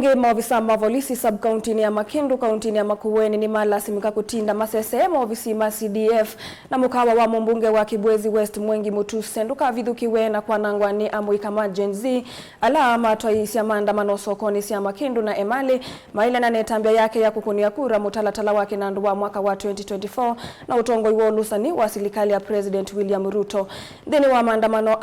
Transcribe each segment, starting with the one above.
Maofisa mavolisi sub-county ya Makindu, kaunti ya Makueni ni malasimika kutinda masese maofisi ma CDF na mukawa wa mbunge wa Kibwezi West Mwengi Mutuse nduka vithukiwe na kwanangwani amuikama Gen Z alama twaisi ya maandamano sokoni sia Makindu na Emali maile na netambia yake ya kukunia kura mutalatala wake na nduwa mwaka wa 2024 na utongo iwo lusani wa serikali ya President William Ruto. Deni wa maandamano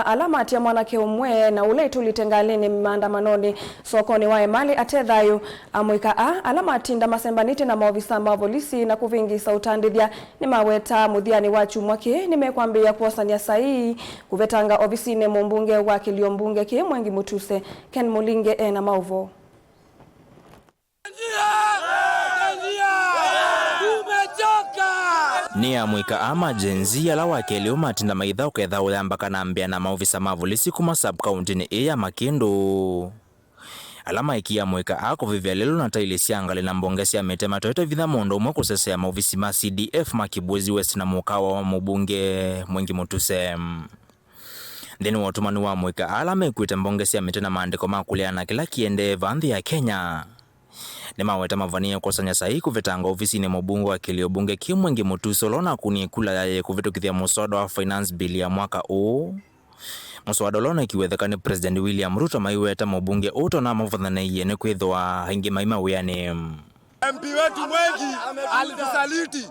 alama atia mwanake umwe na ule tulitengalini maandamanoni sokoni wa Emali atedhayo amuika alama atinda masembaniti na maofisa mavolisi na kuvingisa utandithia ni maweta muthiani wa chumwaki nimekwambia kuosania sahihi kuvetanga ofisine mbunge wa Kiliombunge ki Mwengi Mutuse Ken Mulinge na mauvo ni amuika ama Gen Z ala wakelio matinda maitha uketha uyamba kanambia na maofisa mavolisi kuma sub-county ni ya Makindu. Alama ikia mweka ako vivya lelo na tailisi angali na mbongesi ya metema toyote vidha mondo umwe kusese ya maofisi ma CDF ma Kibwezi West na mukawa wa mbunge Mwengi Mutuse. Deni watumani wa mweka alama ikuita mbongesi ya metena maandiko makuliana kila kiende vandhi ya Kenya. Ni maweta mavania kusanya sahi kuvetanga ofisi ni mbunge wa Kiliombunge ki Mwengi Mutuse lona kunikula yaye kuvetokithia muswada wa finance bill ya mwaka huu. Muswada lona ikiwethekana President William Ruto maiweta mbunge uto na mavadhane yene kwithwa hingi maima uyani MP wetu Mwengi alitusaliti.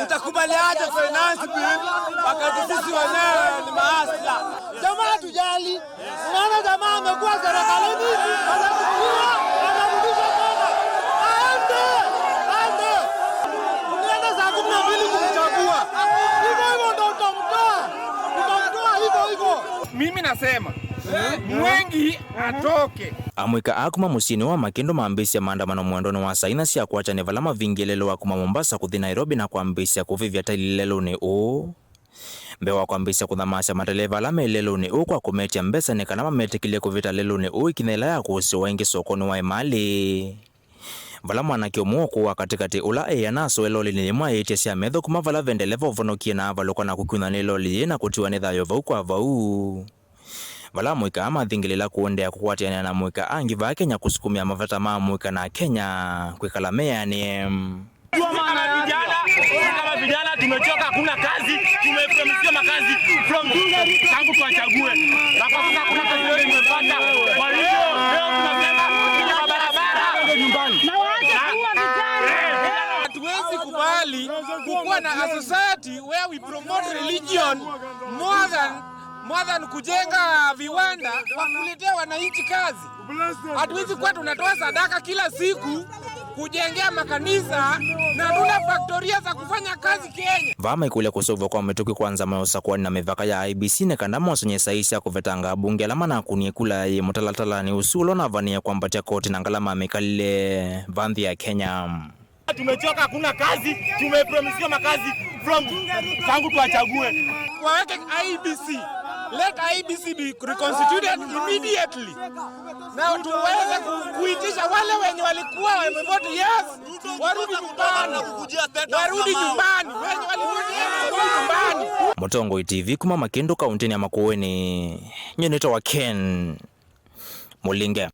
Utakubaliaje finance bill wakati sisi wenyewe ni maasla? Jamaa tujali. Unaona jamaa amekuwa serikalini anakuwa anarudisha tena. Aende. Unaenda saa 12 kumchagua. Hivyo ndo utamtoa. Utamtoa hivyo. Mimi nasema Mwengi atoke. Amuika akuma musini wa Makindu maambisia maandamano mwendoni wa saina siya kuacha nevala mavingelelo wa kuma Mombasa kuthi Nairobi na kuambisia kuvivya taililelo ni mbewa kuambisia kuthamasha mateleva la melelo ni kwa kumetia mbesa ni kanama metekile kuvita lelo ni ikinela ya kusiwa ingi sokoni wa Emali. Vala mwanake umuoku wa katikati ula yanaso eloli ni mwa siya medho kuma vala vendelevo vonokie na avalokwa na kukiuna neloli na kutiwa nedhayo vau kwa vau. Vala mwika ama thingilela kuondea kukwatiana na mwika angiva Kenya kusukumia mavata maa mwika na Kenya kwekala mea ni kama vijana tumechoka, hakuna kazi, tumepromisia makazi from tangu tuwachague. Na kwa sasa kuna kazi yote imepata. Kwa hiyo leo tunasema kuja barabara nyumbani. Na waache kuwa vijana. Hatuwezi kubali kukuwa na a society where we promote religion more than kujenga viwanda kwa kuletea wananchi kazi. Hatuwezi kuwa tunatoa sadaka kila siku kujengea makanisa na tuna faktoria za kufanya kazi Kenya. Vama ikule kusovwa kwa metuki kwanza mayosa kwa na mevaka ya IBC ne kanda mosonye saisi ya kuvetanga bunge alama na kuniekula ye mutalatala ni usulo na vania kwa mpatia koti na ngalama mekalile vandhi ya Kenya. Tumechoka, hakuna kazi, tumepromisia makazi from tangu tuwachague. Waweke IBC. Let IBC be reconstituted immediately. Na tuweze kuitisha wale wenye walikuwa wamevote yes, warudi nyumbani. Warudi nyumbani. Wenye walivote yes, warudi nyumbani. Mutongo TV kuma Makindu kaunti ya Makueni. Nyeneta wa Ken Mulinge.